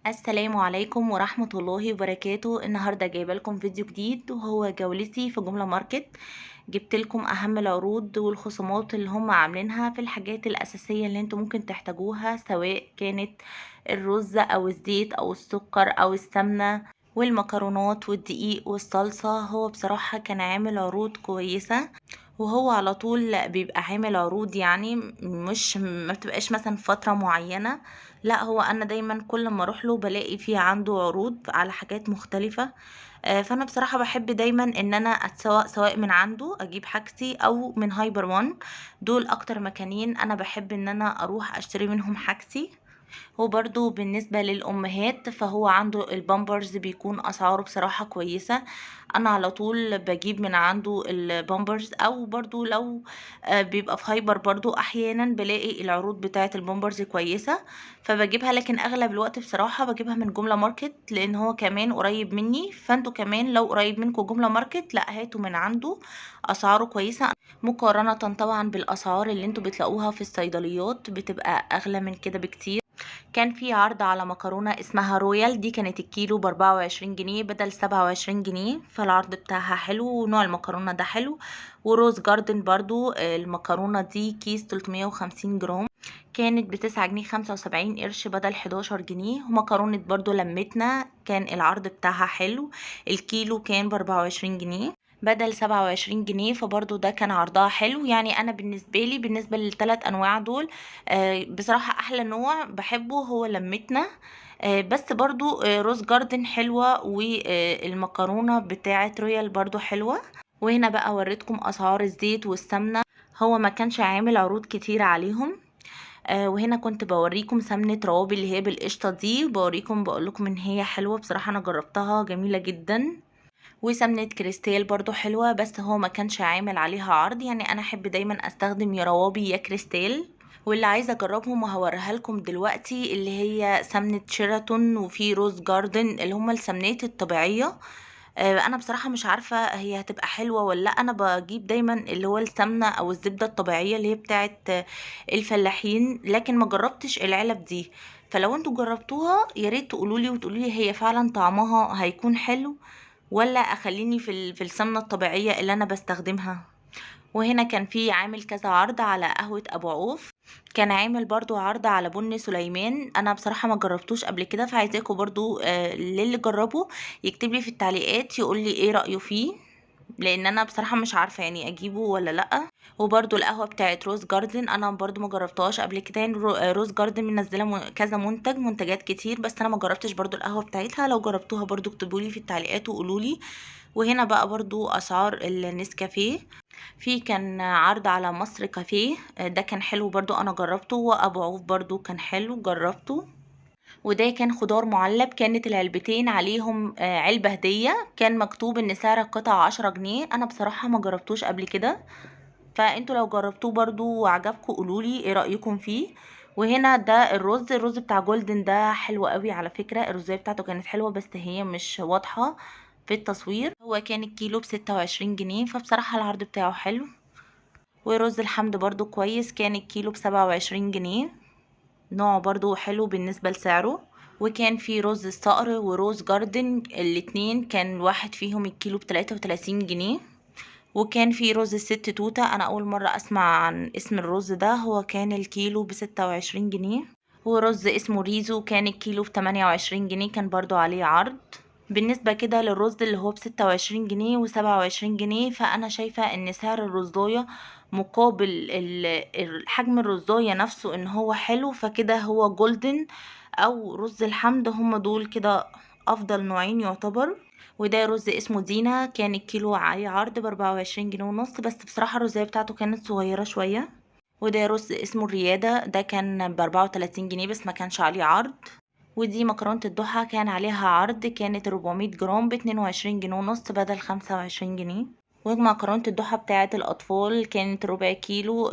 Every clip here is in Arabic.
السلام عليكم ورحمة الله وبركاته. النهاردة جايبة لكم فيديو جديد وهو جولتي في جملة ماركت. جبت لكم اهم العروض والخصومات اللي هم عاملينها في الحاجات الاساسية اللي انتم ممكن تحتاجوها، سواء كانت الرز او الزيت او السكر او السمنة والمكرونات والدقيق والصلصة. هو بصراحة كان عامل عروض كويسة، وهو على طول بيبقى عامل عروض، يعني مش ما بتبقاش مثلا فترة معينة. لا، هو انا دايما كل ما اروح له بلاقي فيه عنده عروض على حاجات مختلفة. فانا بصراحة بحب دايما ان انا اتسوق، سواء من عنده اجيب حاجتي او من هايبر وان. دول اكتر مكانين انا بحب ان انا اروح اشتري منهم حاجتي. وبرضو بالنسبة للأمهات فهو عنده البامبرز بيكون أسعاره بصراحة كويسة. أنا على طول بجيب من عنده البامبرز، أو برضو لو بيبقى في هايبر برضو أحيانا بلاقي العروض بتاعة البامبرز كويسة فبجيبها، لكن أغلب الوقت بصراحة بجيبها من جملة ماركت لأن هو كمان قريب مني. فانتوا كمان لو قريب منكم جملة ماركت لا هاتوا من عنده، أسعاره كويسة مقارنة طبعا بالأسعار اللي انتوا بتلاقوها في الصيدليات، بتبقى أغلى من كده بكتير. كان في عرض على مكرونة اسمها رويال، دي كانت الكيلو ب24 جنيه بدل 27 جنيه، فالعرض بتاعها حلو ونوع المكرونة ده حلو. وروز جاردن برضو المكرونة دي كيس 350 جرام كانت ب9 جنيه 75 قرش بدل 11 جنيه. ومكرونة برضو لمتنا كان العرض بتاعها حلو، الكيلو كان ب24 جنيه بدل 27 جنيه، فبرضو ده كان عرضها حلو. يعني انا بالنسبة للثلاث انواع دول بصراحة احلى نوع بحبه هو لمتنا. بس برضو روز جاردن حلوة، والمكرونة بتاعة رويال برضو حلوة. وهنا بقى وريتكم اسعار الزيت والسمنة، هو ما كانش عامل عروض كتير عليهم. وهنا كنت بوريكم سمنة روابي اللي هي بالقشطة دي، بوريكم بقولكم ان هي حلوة بصراحة، انا جربتها جميلة جدا. وسمنة كريستال برضو حلوة بس هو ما كانش عامل عليها عرض، يعني انا احب دايما استخدم يا روابي يا كريستال. واللي عايزه اجربهم وهوريها لكم دلوقتي اللي هي سمنه شيراتون وفي روز جاردن اللي هما السمنات الطبيعيه. انا بصراحه مش عارفه هي هتبقى حلوه ولا لا. انا بجيب دايما اللي هو السمنه او الزبده الطبيعيه اللي هي بتاعه الفلاحين، لكن ما جربتش العلب دي. فلو انتوا جربتوها يا ريت تقولولي وتقولولي هي فعلا طعمها هيكون حلو ولا اخليني في السمنه الطبيعيه اللي انا بستخدمها. وهنا كان في عامل كذا عرض على قهوة ابو عوف، كان عامل برضو عرض على بن سليمان. انا بصراحة ما جربتوش قبل كده، فعايزاكم برضو للي جربه يكتب لي في التعليقات يقول لي ايه رأيه فيه، لان انا بصراحة مش عارفة يعني اجيبه ولا لا. وبرضو القهوة بتاعت روز جاردن انا برضو ما جربتهاش قبل كده، يعني روز جاردن منزلة كذا منتجات كتير، بس انا ما جربتش برضو القهوة بتاعتها. لو جربتوها برضو اكتبوا لي في التعليقات وقولوا لي. وهنا بقى برضو اسعار النسكافيه، في كان عرض على مصر كافيه ده كان حلو برضو انا جربته، وابو عوف برضو كان حلو جربته. وده كان خضار معلب، كانت العلبتين عليهم علبة هدية، كان مكتوب ان سعر القطعة 10 جنيه. انا بصراحة ما جربتوش قبل كده، فانتوا لو جربتوه برضو وعجبكم قولولي ايه رأيكم فيه. وهنا ده الرز بتاع جولدن ده حلو قوي على فكرة، الرزية بتاعته كانت حلوة بس هي مش واضحة في التصوير. هو كان الكيلو ب26 جنيه، فبصراحة العرض بتاعه حلو. ورز الحمد برضو كويس، كان الكيلو ب27 جنيه، نوعه برضو حلو بالنسبة لسعره. وكان في رز الصقر وروز جاردن الاتنين كان واحد فيهم الكيلو ب33 جنيه. وكان في رز الست توتة، انا اول مرة اسمع عن اسم الرز ده، هو كان الكيلو ب26 جنيه. ورز اسمه ريزو كان الكيلو ب28 جنيه، كان برضو عليه عرض. بالنسبة كده للرز اللي هو ب26 جنيه و27 جنيه، فأنا شايفة إن سعر الرزاية مقابل حجم الرزاية نفسه إن هو حلو، فكده هو جولدن أو رز الحمد، هما دول كده أفضل نوعين يعتبر. وده رز اسمه دينا، كان الكيلو عليه عرض ب24 جنيه ونص، بس بصراحة الرزاية بتاعته كانت صغيرة شوية. وده رز اسمه الريادة، ده كان ب34 جنيه بس ما كانش عليه عرض. ودي مكرونة الضحى كان عليها عرض، كانت 400 جرام ب22 جنيه ونص بدل 25 جنيه. ومكرونة الضحى بتاعة الأطفال كانت ربع كيلو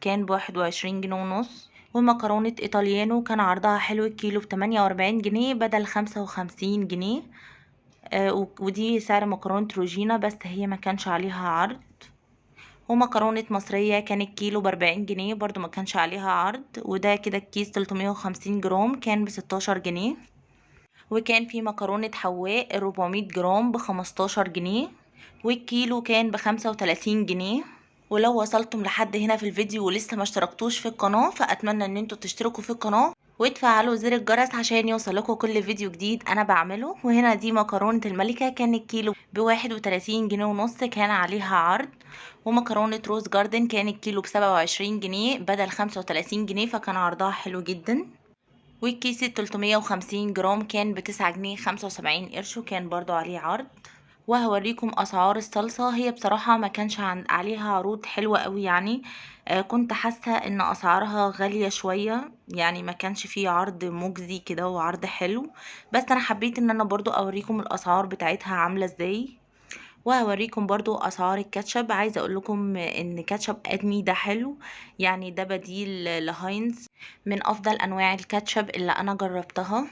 كان ب21 جنيه ونص. ومكرونة إيطاليانو كان عرضها حلو، الكيلو ب48 جنيه بدل 55 جنيه. ودي سعر مكرونة روجينا بس هي ما كانش عليها عرض. ومكرونة مصرية كان الكيلو ب40 جنيه برضو ما كانش عليها عرض. وده كده الكيس 350 جرام كان ب16 جنيه. وكان في مكرونة حواء 400 جرام ب15 جنيه، والكيلو كان ب35 جنيه. ولو وصلتم لحد هنا في الفيديو ولسه ما اشتركتوش في القناة، فأتمنى ان انتوا تشتركوا في القناة وتفعلوا زر الجرس عشان يوصلكوا كل فيديو جديد انا بعمله. وهنا دي مكرونة الملكة، كان الكيلو ب31 جنيه ونص، كان عليها عرض. ومكرونة روز جاردن كان الكيلو ب27 جنيه بدل 35 جنيه، فكان عرضها حلو جدا. والكيس 350 جرام كان ب9 جنيه 75 قرش، وكان برضو عليه عرض. وهوريكم اسعار الصلصة. هي بصراحة ما كانش عليها عروض حلوة قوي يعني. كنت حاسة ان اسعارها غالية شوية، يعني ما كانش فيه عرض مجزي كده وعرض حلو. بس انا حبيت ان انا برضو اوريكم الاسعار بتاعتها عاملة ازاي. وهوريكم برضو اسعار الكاتشب. عايزه اقول لكم ان كاتشب ادمي ده حلو، يعني ده بديل لهاينز، من افضل انواع الكاتشب اللي انا جربتها.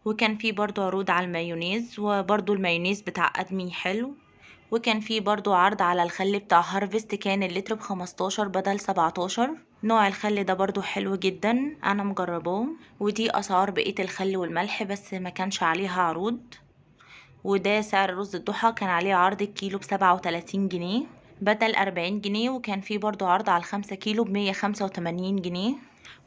وكان في برضو عروض على المايونيز، وبرضو المايونيز بتاع ادمي حلو. وكان في برضو عرض على الخل بتاع هارفست، كان اللتر ب15 بدل 17. نوع الخل ده برضو حلو جدا، انا مجرباه. ودي اسعار بقية الخل والملح، بس ما كانش عليها عروض. وده سعر رز الضحى، كان عليه عرض الكيلو ب37 جنيه بدل 40 جنيه. وكان فيه برضو عرض على ال5 كيلو ب185 جنيه.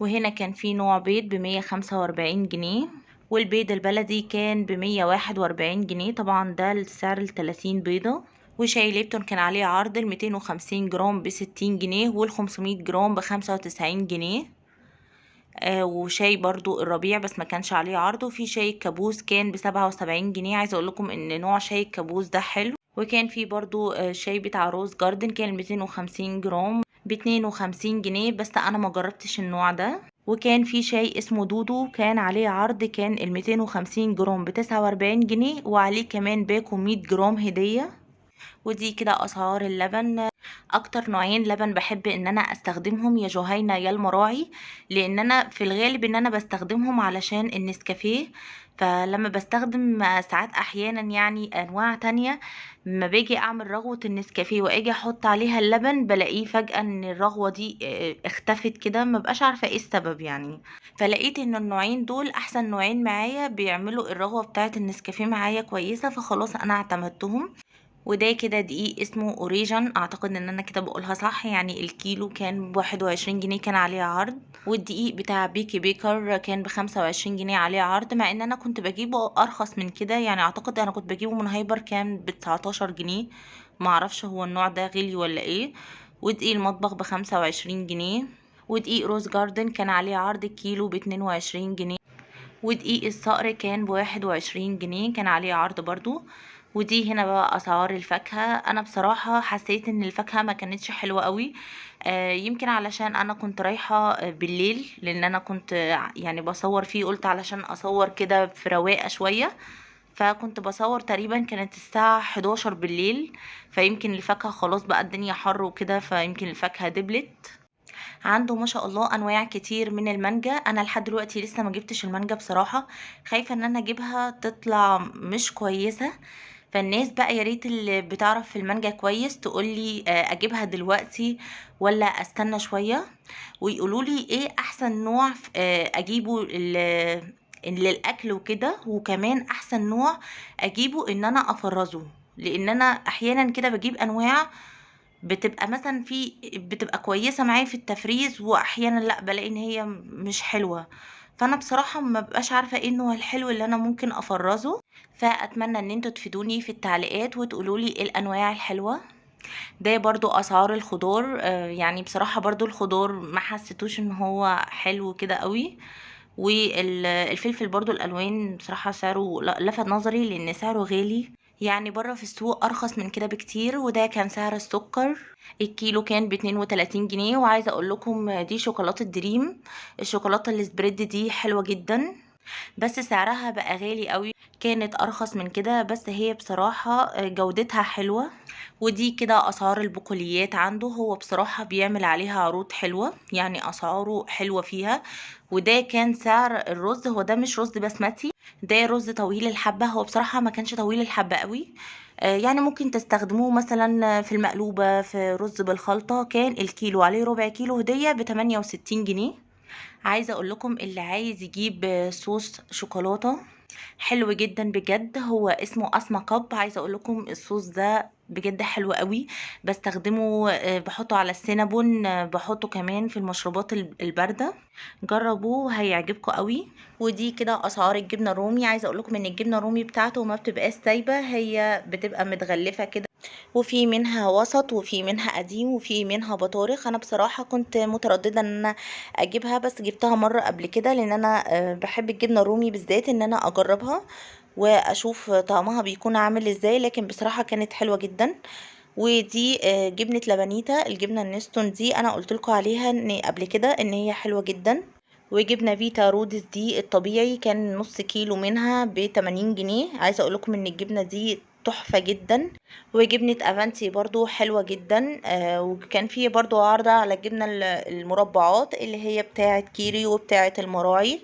وهنا كان فيه نوع بيض ب145 جنيه، والبيض البلدي كان ب141 جنيه. طبعا ده السعر ال30 بيضة. وشاي ليبتون كان عليه عرض ال250 جرام ب60 جنيه، وال500 جرام ب95 جنيه. وشاي برضو الربيع بس ما كانش عليه عرض. وفي شاي الكابوس كان ب77 جنيه. عايزه اقول لكم ان نوع شاي الكابوس ده حلو. وكان في برضو شاي بتاع روز جاردن، كان 250 جرام ب52 جنيه، بس انا ما جربتش النوع ده. وكان في شاي اسمه دودو، كان عليه عرض، كان ال250 جرام ب49 جنيه، وعليه كمان باكو 100 جرام هدية. ودي كده اسعار اللبن. اكتر نوعين لبن بحب ان انا استخدمهم يا جهينة يا المراعي، لان انا في الغالب ان انا بستخدمهم علشان النسكافيه. فلما بستخدم ساعات احيانا يعني انواع تانية، ما باجي اعمل رغوة النسكافيه واجي احط عليها اللبن، بلاقيه فجأة ان الرغوة دي اختفت كده، ما بقاش عارفة ايه السبب يعني. فلقيت ان النوعين دول احسن نوعين معايا، بيعملوا الرغوة بتاعة النسكافيه معايا كويسة، فخلاص انا اعتمدتهم. وده كده دقيق اسمه اوريجان، اعتقد ان انا كده بقولها صح. يعني الكيلو كان ب21 جنيه، كان عليه عرض. والدقيق بتاع بيكي بيكر كان ب25 جنيه عليه عرض، مع ان انا كنت بجيبه ارخص من كده. يعني اعتقد انا كنت بجيبه من هايبر كان ب19 جنيه. معرفش هو النوع ده غلي ولا ايه. ودقيق المطبخ ب25 جنيه. ودقيق روز جاردن كان عليه عرض الكيلو ب22 جنيه. ودقيق الصقر كان ب21 جنيه، كان عليه عرض برضو. ودي هنا بقى اسعار الفاكهة. انا بصراحة حسيت ان الفاكهة ما كانتش حلوة قوي. يمكن علشان انا كنت رايحة بالليل، لان انا كنت يعني بصور فيه، قلت علشان اصور كده في رواقة شوية. فكنت بصور تقريبا كانت الساعة 11 بالليل، فيمكن الفاكهة خلاص بقى الدنيا حر وكده، فيمكن الفاكهة دبلت. عنده ما شاء الله انواع كتير من المانجا. انا لحد دلوقتي لسه ما جبتش المانجا بصراحة، خايفة ان انا اجيبها تطلع مش كويسة. فالناس بقى يا ريت اللي بتعرف في المانجا كويس تقولي اجيبها دلوقتي ولا استنى شوية، ويقولولي ايه احسن نوع اجيبه للاكل وكده. وكمان احسن نوع اجيبه ان انا افرزه، لان انا احيانا كده بجيب انواع بتبقى مثلا بتبقى كويسة معايا في التفريز، واحيانا لا بلاقي ان هي مش حلوة. فانا بصراحة ما بقاش عارفة ايه النوع الحلو اللي انا ممكن افرزه. فاتمنى ان انتوا تفيدوني في التعليقات وتقولولي ايه الانواع الحلوة. ده برضو اسعار الخضار. يعني بصراحة برضو الخضار ما حسيتوش ان هو حلو كده قوي. والفلفل برضو الالوان بصراحة سعره لفت نظري، لان سعره غالي. يعني بره في السوق ارخص من كده بكتير. وده كان سعر السكر، الكيلو كان ب32 جنيه. وعايزة اقول لكم دي شوكولاتة دريم، الشوكولاتة السبريد دي حلوة جدا، بس سعرها بقى غالي قوي. كانت ارخص من كده، بس هي بصراحة جودتها حلوة. ودي كده اسعار البقوليات عنده. هو بصراحة بيعمل عليها عروض حلوة، يعني اسعاره حلوة فيها. وده كان سعر الرز. هو ده مش رز بسمتي، ده رز طويل الحبة. هو بصراحة ما كانش طويل الحبة قوي. يعني ممكن تستخدموه مثلا في المقلوبة، في رز بالخلطة. كان الكيلو عليه ربع كيلو هدية ب68 جنيه. عايزة اقول لكم اللي عايز يجيب صوص شوكولاتة حلو جدا بجد، هو اسمه اسما كاب. عايزه اقول لكم الصوص ده بجد حلو قوي، بستخدمه بحطه على السينابون، بحطه كمان في المشروبات البارده. جربوه هيعجبكم قوي. ودي كده اسعار الجبنه الرومي. عايزه اقول لكم ان الجبنه الرومي بتاعته ما بتبقاش سايبه، هي بتبقى متغلفه كده، وفي منها وسط وفي منها قديم وفي منها بطارخ. انا بصراحه كنت متردده ان انا اجيبها، بس جبتها مره قبل كده لان انا بحب الجبنه الرومي بالذات ان انا اجربها واشوف طعمها بيكون عامل ازاي، لكن بصراحه كانت حلوه جدا. ودي جبنه لبنيتا، الجبنه النستون دي انا قلت لكم عليها ان قبل كده ان هي حلوه جدا. وجبنه فيتا رودس دي الطبيعي كان نص كيلو منها ب80 جنيه. عايزه اقول لكم ان الجبنه دي تحفه جدا. وجبنه افانتي برضو حلوه جدا. وكان فيه برضو عرض على الجبنه المربعات اللي هي بتاعه كيري وبتاعه المراعي،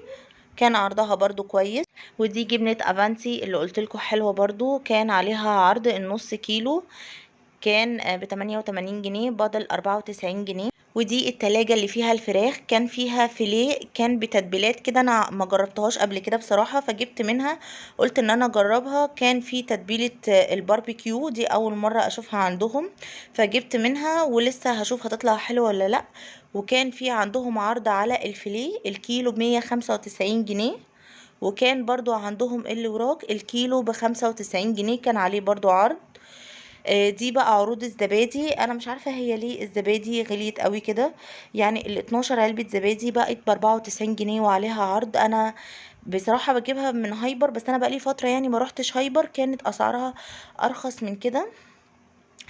كان عرضها برضو كويس. ودي جبنه افانتي اللي قلتلكوا حلوه برضو، كان عليها عرض النص كيلو كان ب88 جنيه بدل 94 جنيه. ودي التلاجة اللي فيها الفراخ، كان فيها فيليه كان بتتبيلات كده، انا ما جربتهاش قبل كده بصراحة فجبت منها، قلت ان انا اجربها. كان في تتبيلة الباربيكيو دي اول مرة اشوفها عندهم، فجبت منها ولسه هشوف هتطلع حلوة ولا لا. وكان في عندهم عرض على الفيليه الكيلو ب195 جنيه، وكان برضو عندهم اللي وراك الكيلو ب95 جنيه كان عليه برضو عرض. دي بقى عروض الزبادي. انا مش عارفه هي ليه الزبادي غليت قوي كده، يعني ال 12 علبه زبادي بقت ب94 جنيه وعليها عرض. انا بصراحه بجيبها من هايبر، بس انا بقالي فتره يعني ما روحتش هايبر، كانت اسعارها ارخص من كده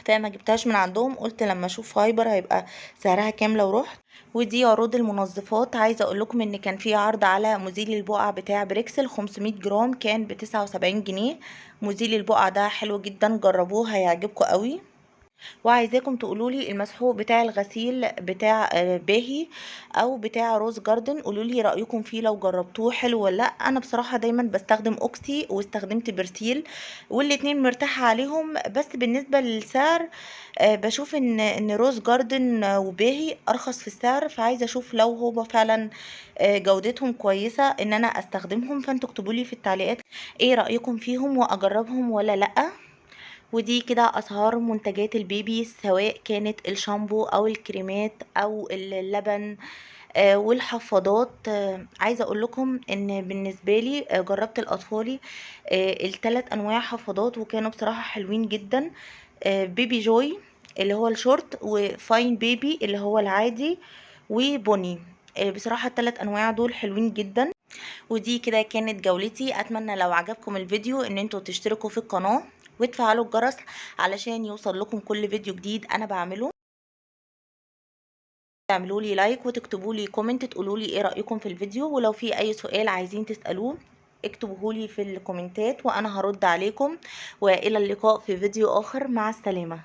فما جبتهاش من عندهم، قلت لما اشوف هايبر هيبقى سعرها كام لو رحت. ودي عروض المنظفات. عايزه اقول لكم ان كان في عرض على مزيل البقع بتاع بريكسل 500 جرام كان ب79 جنيه. مزيل البقع ده حلو جدا، جربوه هيعجبكم قوي. وعايزاكم تقولولي المسحوق بتاع الغسيل بتاع باهي او بتاع روز جاردن، قولولي رأيكم فيه لو جربتوه حلو ولا لا. انا بصراحة دايما بستخدم اوكسي واستخدمت برسيل والاتنين مرتاحة عليهم، بس بالنسبة للسعر بشوف ان روز جاردن وباهي ارخص في السعر، فعايزة اشوف لو هو فعلا جودتهم كويسة ان انا استخدمهم. فانتوا اكتبولي في التعليقات ايه رأيكم فيهم واجربهم ولا لا. ودي كده اسعار منتجات البيبي سواء كانت الشامبو او الكريمات او اللبن والحفاضات. عايزه اقول لكم ان بالنسبه لي جربت الاطفالي الثلاث انواع حفاضات وكانوا بصراحه حلوين جدا. بيبي جوي اللي هو الشورت، وفاين بيبي اللي هو العادي، وبوني. بصراحه الثلاث انواع دول حلوين جدا. ودي كده كانت جولتي. اتمنى لو عجبكم الفيديو ان انتوا تشتركوا في القناة وتفعلوا الجرس علشان يوصل لكم كل فيديو جديد انا بعمله. تعملوا لي لايك وتكتبوا لي كومنت تقولوا لي ايه رأيكم في الفيديو، ولو في اي سؤال عايزين تسألوه اكتبوه لي في الكومنتات وانا هرد عليكم. والى اللقاء في فيديو اخر، مع السلامة.